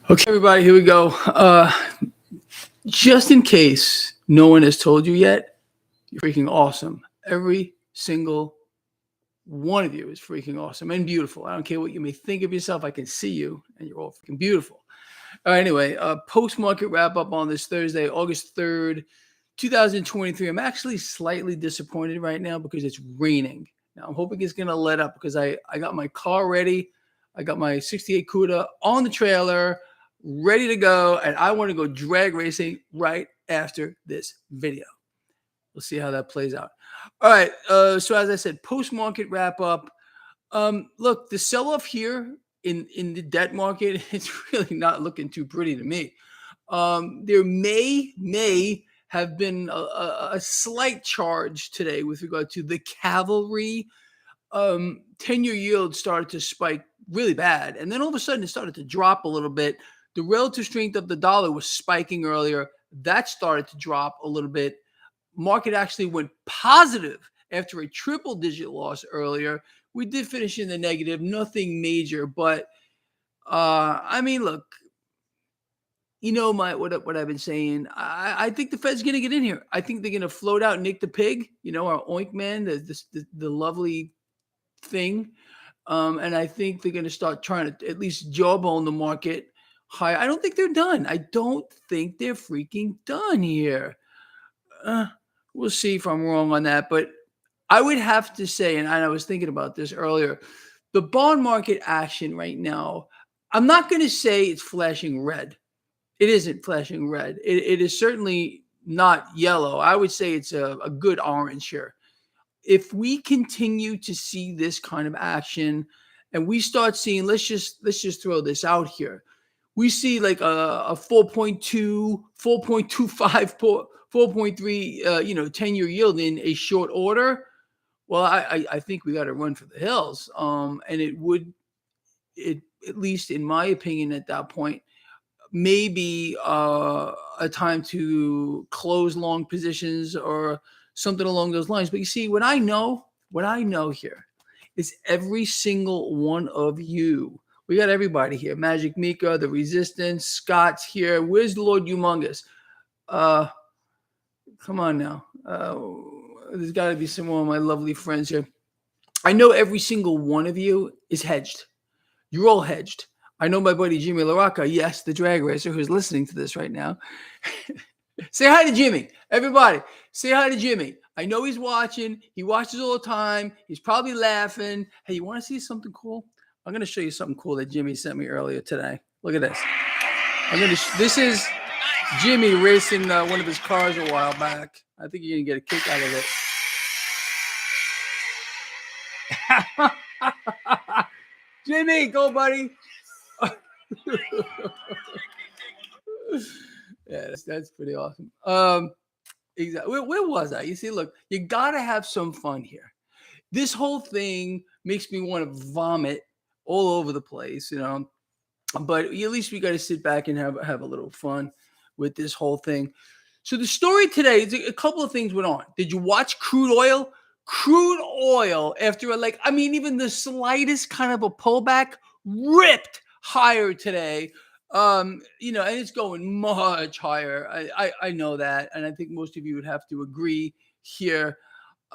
Okay, everybody, here we go. Just in case no one has told you yet, you're freaking awesome. Every single one of you is freaking awesome and beautiful. I don't care what you may think of yourself. I can see you, and you're all freaking beautiful. All right, anyway, post-market wrap-up on this Thursday, August 3rd, 2023. I'm actually slightly disappointed right now because it's raining. Now, I'm hoping it's going to let up because I got my car ready. I got my 68 CUDA on the trailer, ready to go, and I want to go drag racing right after this video. We'll see how that plays out. All right, so as I said, post-market wrap-up. Look, the sell-off here in the debt market, it's really not looking too pretty to me. There may have been a slight charge today with regard to the cavalry. 10-year yield started to spike really bad, and then all of a sudden it started to drop a little bit. The relative strength of the dollar was spiking earlier. That started to drop a little bit. Market actually went positive after a triple-digit loss earlier. We did finish in the negative, nothing major, but I mean, look, you know what I've been saying. I think the Fed's going to get in here. I think they're going to float out Nick the Pig, our Oink Man, the lovely thing, and I think they're going to start trying to at least jawbone the market high. I don't think they're done. I don't think they're freaking done here. We'll see if I'm wrong on that, but I would have to say, and I was thinking about this earlier, the bond market action right now, I'm not going to say it's flashing red. It isn't flashing red. It is certainly not yellow. I would say it's a good orange here. If we continue to see this kind of action and we start seeing, let's just throw this out here. We see like a 4.2, 4.25, 4.3, 10-year yield in a short order. Well, I think we got to run for the hills. And it at least in my opinion at that point, maybe a time to close long positions or something along those lines. But you see, what I know here is every single one of you. We got everybody here. Magic Mika, the Resistance, Scott's here. Where's the Lord Humongous? Come on now. There's got to be some of my lovely friends here. I know every single one of you is hedged. You're all hedged. I know my buddy Jimmy LaRocca, yes, the drag racer who's listening to this right now. Say hi to Jimmy. Everybody, say hi to Jimmy. I know he's watching. He watches all the time. He's probably laughing. Hey, you want to see something cool? I'm going to show you something cool that Jimmy sent me earlier today. Look at this. This is Jimmy racing one of his cars a while back. I think you're going to get a kick out of it. Jimmy, go, buddy. Yeah, that's pretty awesome. Exactly. Where was I? You see, look, you got to have some fun here. This whole thing makes me want to vomit all over the place, but at least we got to sit back and have a little fun with this whole thing. So the story today is a couple of things went on. Did you watch crude oil? Crude oil, after even the slightest kind of a pullback, ripped higher today. And it's going much higher. I know that, and I think most of you would have to agree here.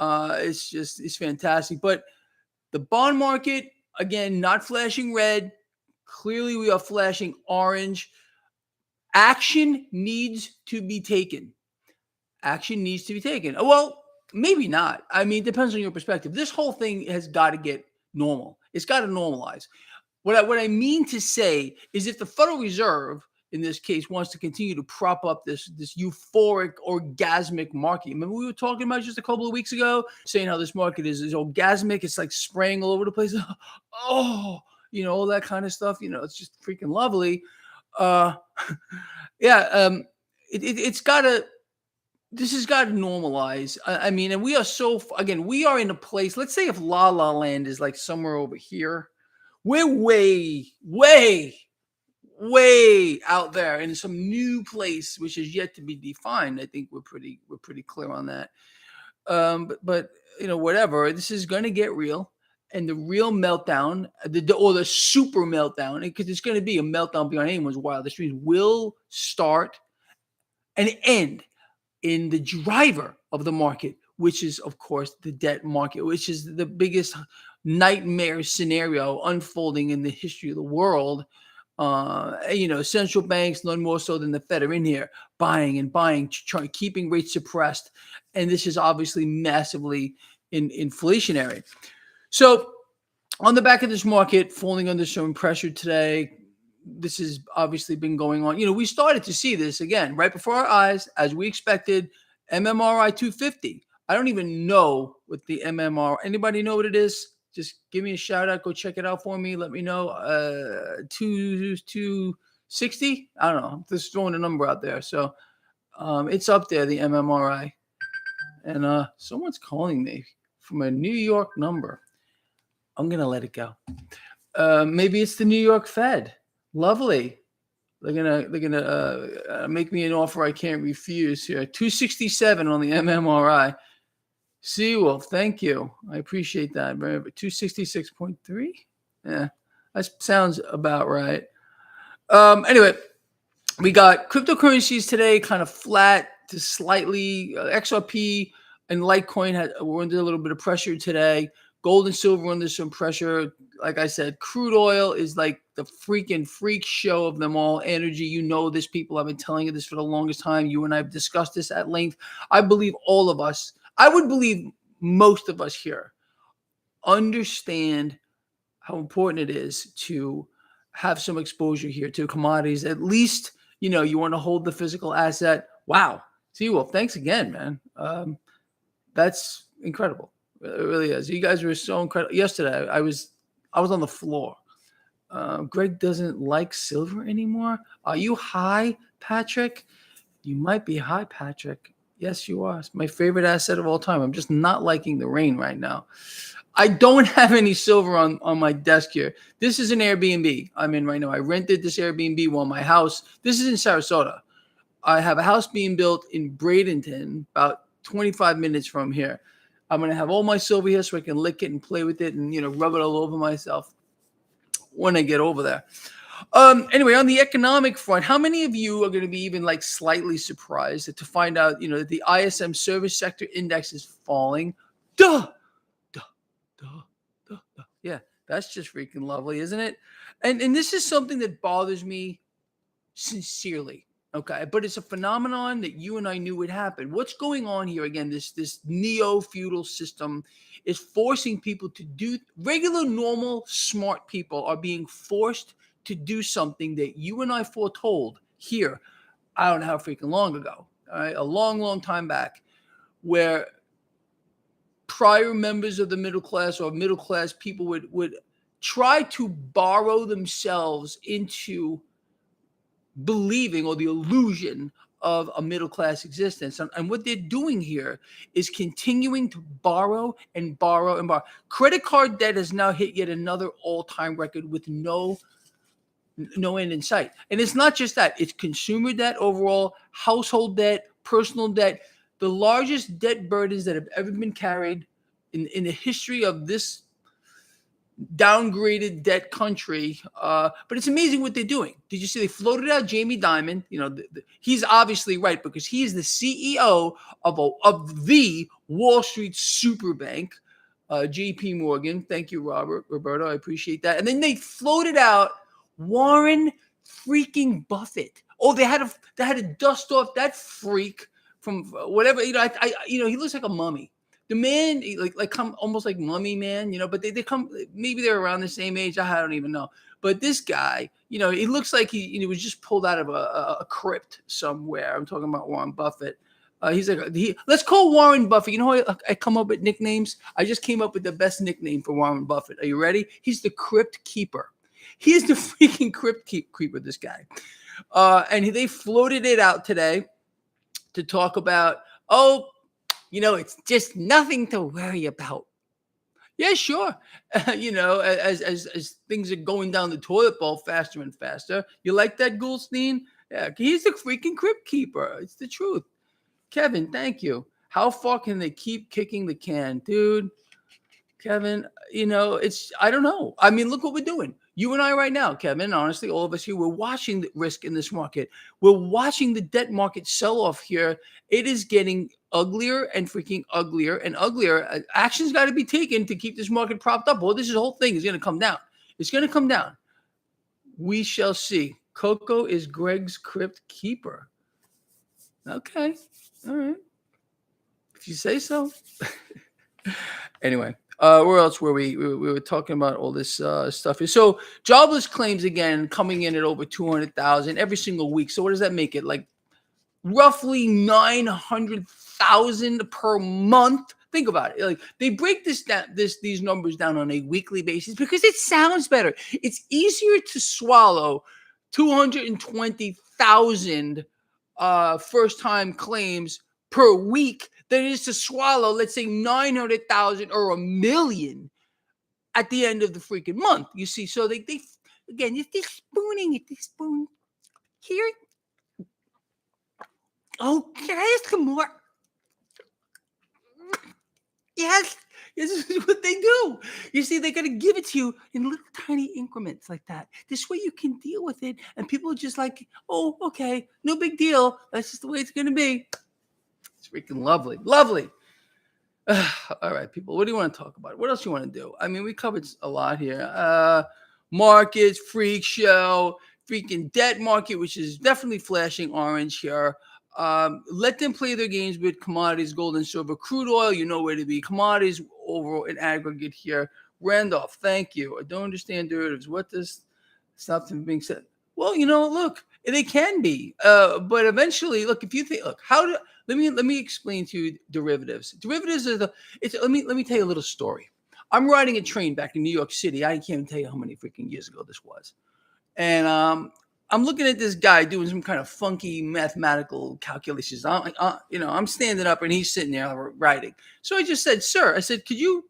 It's fantastic. But the bond market, again, not flashing red. Clearly, we are flashing orange. Action needs to be taken. Action needs to be taken. Well, maybe not. It depends on your perspective. This whole thing has got to get normal. It's got to normalize. What I mean to say is if the Federal Reserve, in this case, wants to continue to prop up this euphoric, orgasmic market. Remember we were talking about just a couple of weeks ago, saying how this market is orgasmic. It's like spraying all over the place. Oh, all that kind of stuff. It's just freaking lovely. It's got to. This has got to normalize. And we are we are in a place. Let's say if La La Land is like somewhere over here. We're way, way, way out there in some new place, which is yet to be defined. I think we're pretty clear on that. But whatever. This is going to get real, And the real meltdown, or the super meltdown, because it's going to be a meltdown beyond anyone's wildest dreams, will start and end in the driver of the market, which is, of course, the debt market, which is the biggest nightmare scenario unfolding in the history of the world. Central banks, none more so than the Fed, are in here buying and buying, keeping rates suppressed. And this is obviously massively inflationary. So on the back of this market falling under some pressure today, this has obviously been going on. We started to see this again right before our eyes, as we expected. MMRI 250. I don't even know what the MMR. Anybody know what it is? Just give me a shout out. Go check it out for me. Let me know. 260. I don't know. I'm just throwing a number out there. So it's up there, the MMRI. And someone's calling me from a New York number. I'm gonna let it go. Maybe it's the New York Fed. Lovely. They're gonna make me an offer I can't refuse here. 267 on the MMRI. Seawolf, thank you. I appreciate that. 266.3. Yeah, that sounds about right. Anyway, we got cryptocurrencies today, kind of flat to slightly. XRP and Litecoin were under a little bit of pressure today. Gold and silver under some pressure. Like I said, crude oil is like the freaking freak show of them all. Energy, this, people. I've been telling you this for the longest time. You and I have discussed this at length. I believe all of us, I would believe most of us here, understand how important it is to have some exposure here to commodities. At least, you want to hold the physical asset. Wow. Seawolf, thanks again, man. That's incredible. It really is. You guys were so incredible. Yesterday, I was on the floor. Greg doesn't like silver anymore. Are you high, Patrick? You might be high, Patrick. Yes, you are. It's my favorite asset of all time. I'm just not liking the rain right now. I don't have any silver on my desk here. This is an Airbnb I'm in right now. I rented this Airbnb while my house. This is in Sarasota. I have a house being built in Bradenton, about 25 minutes from here. I'm going to have all my silver here so I can lick it and play with it and, rub it all over myself when I get over there. Anyway, on the economic front, how many of you are going to be even like slightly surprised to find out, that the ISM service sector index is falling? Duh. Yeah, that's just freaking lovely, isn't it? And this is something that bothers me sincerely. Okay, but it's a phenomenon that you and I knew would happen. What's going on here again? This neo-feudal system is forcing people to do. Regular, normal, smart people are being forced to do something that you and I foretold here. I don't know how freaking long ago. All right, a long time back, where prior members of the middle class or middle class people would try to borrow themselves into believing, or the illusion of, a middle class existence. And what they're doing here is continuing to borrow and borrow and borrow. Credit card debt has now hit yet another all-time record with no end in sight. And it's not just that. It's consumer debt overall, household debt, personal debt. The largest debt burdens that have ever been carried in the history of this downgraded debt country. But it's amazing what they're doing. Did you see they floated out Jamie Dimon? He's obviously right, because he is the CEO of the Wall Street super bank, JP Morgan. Thank you, Roberto. I appreciate that. And then they floated out Warren freaking Buffett. Oh, they had to dust off that freak from whatever. He looks like a mummy. The man, almost like Mummy Man, but they come, maybe they're around the same age. I don't even know. But this guy, he looks like he was just pulled out of a crypt somewhere. I'm talking about Warren Buffett. Let's call Warren Buffett. You know how I come up with nicknames? I just came up with the best nickname for Warren Buffett. Are you ready? He's the Crypt Keeper. He is the freaking Crypt Keeper, this guy. And they floated it out today to talk about, it's just nothing to worry about. Yeah, sure. As things are going down the toilet bowl faster and faster. You like that, Goldstein? Yeah, he's the freaking Crypt Keeper. It's the truth. Kevin, thank you. How far can they keep kicking the can? Dude, Kevin, I don't know. I mean, look what we're doing. You and I right now, Kevin, honestly, all of us here, we're watching the risk in this market. We're watching the debt market sell off here. It is getting uglier and freaking uglier and uglier. Action's got to be taken to keep this market propped up. Well, this whole thing is going to come down. It's going to come down. We shall see. Coco is Greg's crypt keeper. Okay. All right. If you say so. Anyway, where else were we? We were talking about all this stuff here. So jobless claims again coming in at over 200,000 every single week. So what does that make it? Like roughly 900,000 per month. Think about it. Like they break these numbers down on a weekly basis because it sounds better. It's easier to swallow 220,000 first-time claims per week than it is to swallow, let's say, 900,000 or 1,000,000 at the end of the freaking month. You see, so they again, if they're spooning it, they spoon here. Oh, can I ask some more? Yes, this is what they do. You see, they're going to give it to you in little tiny increments like that. This way you can deal with it. And people are just like, oh, okay, no big deal. That's just the way it's going to be. It's freaking lovely. Lovely. All right, people, what do you want to talk about? What else do you want to do? I mean, we covered a lot here. Markets, freak show, freaking debt market, which is definitely flashing orange here. Let them play their games with commodities, gold and silver, crude oil. You know where to be. Commodities overall in aggregate here. Randolph, thank you. I don't understand derivatives. What does stop them being said? Well, look, they can be, but eventually, look. If you think, look, let me explain to you derivatives. Derivatives are let me tell you a little story. I'm riding a train back in New York City. I can't even tell you how many freaking years ago this was, and I'm looking at this guy doing some kind of funky mathematical calculations. I'm standing up and he's sitting there writing. So I just said, sir, I said, could you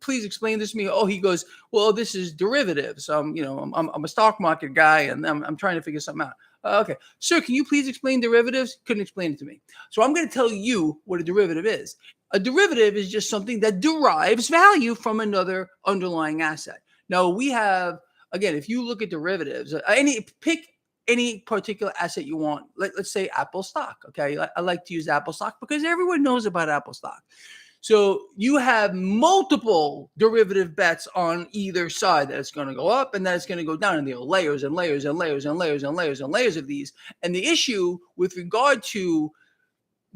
please explain this to me? Oh, he goes, well, this is derivatives. I'm a stock market guy and I'm trying to figure something out. Okay. Sir, can you please explain derivatives? Couldn't explain it to me. So I'm going to tell you what a derivative is. A derivative is just something that derives value from another underlying asset. Now we have, again, if you look at derivatives, pick any particular asset you want. Let's say Apple stock. Okay. I like to use Apple stock because everyone knows about Apple stock. So you have multiple derivative bets on either side that it's going to go up and that it's going to go down, and there are layers and layers and layers and layers and layers and layers of these. And the issue with regard to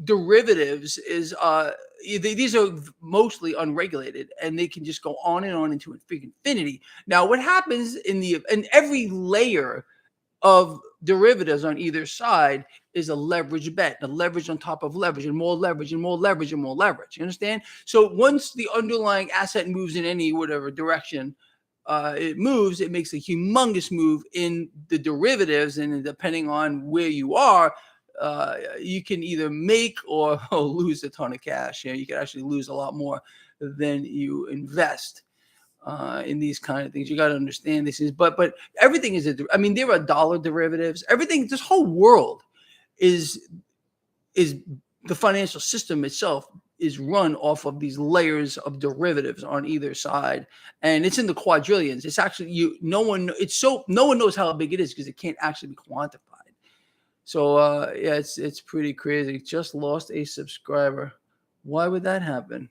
derivatives is these are mostly unregulated and they can just go on and on into infinity. Now, what happens in every layer of derivatives on either side is a leverage bet, a leverage on top of leverage, and more leverage and more leverage and more leverage. You understand? So once the underlying asset moves in any whatever direction it moves, it makes a humongous move in the derivatives, and depending on where you are, you can either make or lose a ton of cash. You can actually lose a lot more than you invest. In these kind of things, you got to understand this is, but everything is there are dollar derivatives. Everything, this whole world is the financial system itself is run off of these layers of derivatives on either side, and it's in the quadrillions. It's actually no one knows how big it is because it can't actually be quantified. So yeah, it's pretty crazy. Just lost a subscriber. Why would that happen?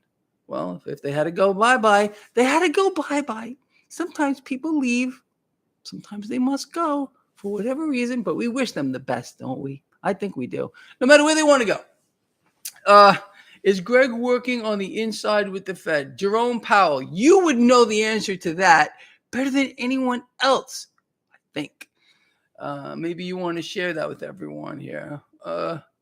Well, if they had to go bye-bye, they had to go bye-bye. Sometimes people leave. Sometimes they must go for whatever reason, but we wish them the best, don't we? I think we do. No matter where they want to go. Is Greg working on the inside with the Fed? Jerome Powell, you would know the answer to that better than anyone else, I think. Maybe you want to share that with everyone here.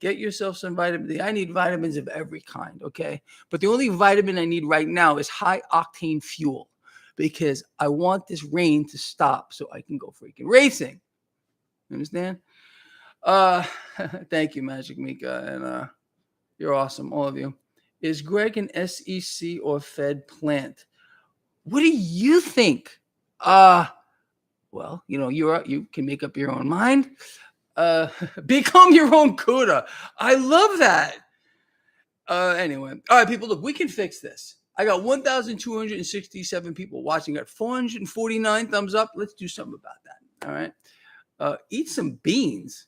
Get yourself some vitamin D. I need vitamins of every kind, okay? But the only vitamin I need right now is high octane fuel because I want this rain to stop so I can go freaking racing. You understand? Thank you, Magic Mika, and you're awesome, all of you. Is Greg an SEC or Fed plant? What do you think? Well, you can make up your own mind. Become your own CUDA. I love that. Anyway, all right, people, look, we can fix this. I got 1,267 people watching. Got 449 thumbs up. Let's do something about that. All right. Eat some beans.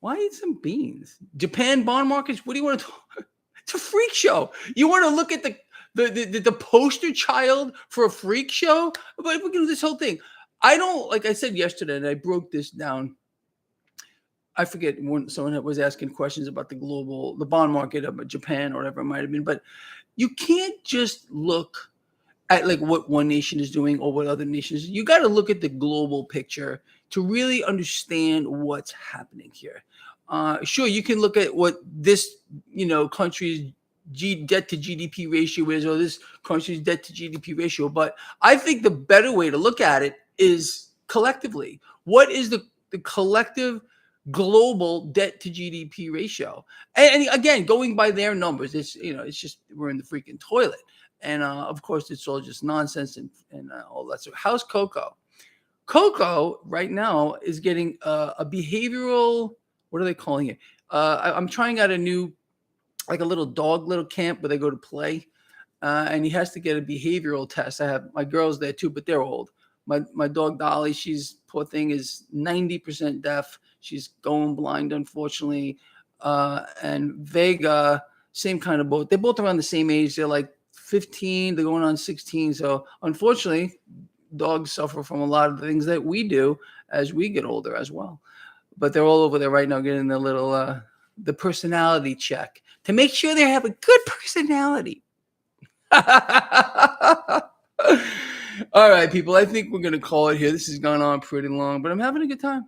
Why eat some beans? Japan bond markets. What do you want to talk? It's a freak show. You want to look at the poster child for a freak show? But we can do this whole thing. I don't, like I said yesterday, and I broke this down. I forget when someone was asking questions about the bond market of Japan or whatever it might have been. But you can't just look at like what one nation is doing or what other nations. You got to look at the global picture to really understand what's happening here. Sure, you can look at what this country's debt to GDP ratio is, or this country's debt to GDP ratio. But I think the better way to look at it is collectively. What is the collective global debt to GDP ratio? And again, going by their numbers, it's just we're in the freaking toilet. And of course, it's all just nonsense and all that. So how's Coco? Coco right now is getting a behavioral, what are they calling it? I'm trying out a new, like a little camp where they go to play. And he has to get a behavioral test. I have my girls there too, but they're old. My dog Dolly, poor thing, is 90% deaf. She's going blind, unfortunately. And Vega, same kind of boat. They're both around the same age. They're like 15. They're going on 16. So unfortunately, dogs suffer from a lot of the things that we do as we get older as well. But they're all over there right now getting the little the personality check to make sure they have a good personality. All right, people. I think we're gonna call it here. This has gone on pretty long, but I'm having a good time.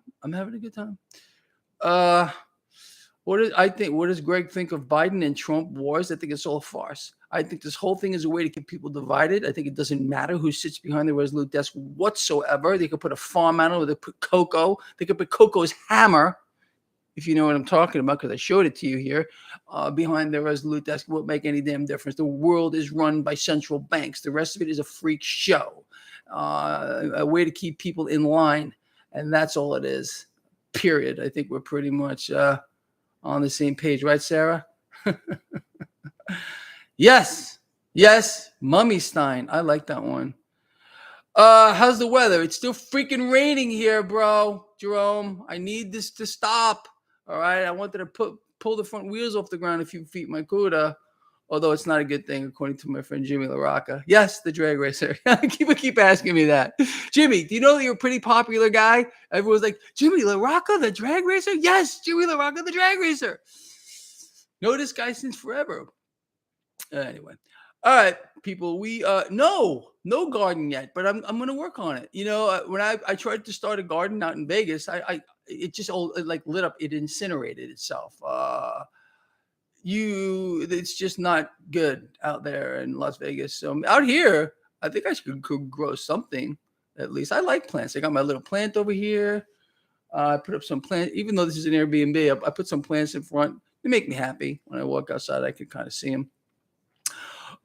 What does Greg think of Biden and Trump wars? I think it's all a farce. I think this whole thing is a way to keep people divided. I think it doesn't matter who sits behind the Resolute desk whatsoever. They could put a farm animal, they put Coco. They could put Coco's hammer, if you know what I'm talking about, because I showed it to you here, behind the Resolute desk. It won't make any damn difference. The world is run by central banks. The rest of it is a freak show, a way to keep people in line. And that's all it is, period. I think we're pretty much on the same page. Right, Sarah? Yes. Mummy Stein. I like that one. How's the weather? It's still freaking raining here, bro. Jerome, I need this to stop. All right. I wanted to pull the front wheels off the ground a few feet, my Cuda. Although it's not a good thing, according to my friend Jimmy LaRocca. Yes, the drag racer. People keep asking me that. Jimmy, do you know that you're a pretty popular guy? Everyone's like, Jimmy LaRocca, the drag racer? Yes, Jimmy LaRocca, the drag racer. Know this guy since forever. Anyway. All right, people. We no garden yet, but I'm gonna work on it. When I tried to start a garden out in Vegas, it just all like lit up. It incinerated itself. It's just not good out there in Las Vegas. So out here, I think I could grow something. At least I like plants. I got my little plant over here. I put up some plants, even though this is an Airbnb. I put some plants in front. They make me happy. When I walk outside, I can kind of see them.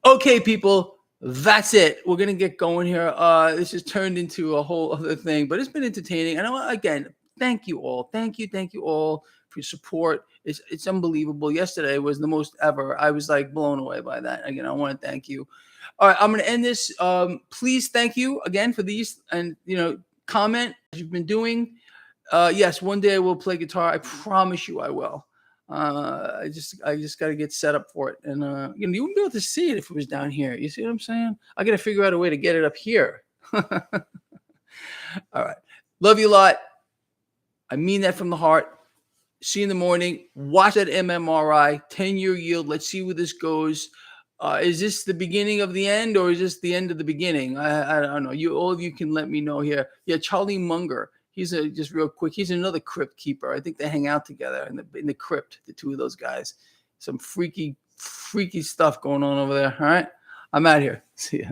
Okay, people, that's it. We're going to get going here. This has turned into a whole other thing, but it's been entertaining. And again, thank you all. Thank you all for your support. It's unbelievable. Yesterday was the most ever. I was like blown away by that. Again, I want to thank you. All right, I'm going to end this. Please thank you again for these and, comment as you've been doing. Yes, one day I will play guitar. I promise you I will. I just got to get set up for it. And, you wouldn't be able to see it if it was down here. You see what I'm saying? I got to figure out a way to get it up here. All right. Love you a lot. I mean that from the heart. See you in the morning. Watch that MMRI, 10-year yield. Let's see where this goes. Is this the beginning of the end or is this the end of the beginning? I don't know. All of you can let me know here. Yeah, Charlie Munger. He's just real quick. He's another crypt keeper. I think they hang out together in the crypt, the two of those guys. Some freaky stuff going on over there. All right. I'm out here. See ya.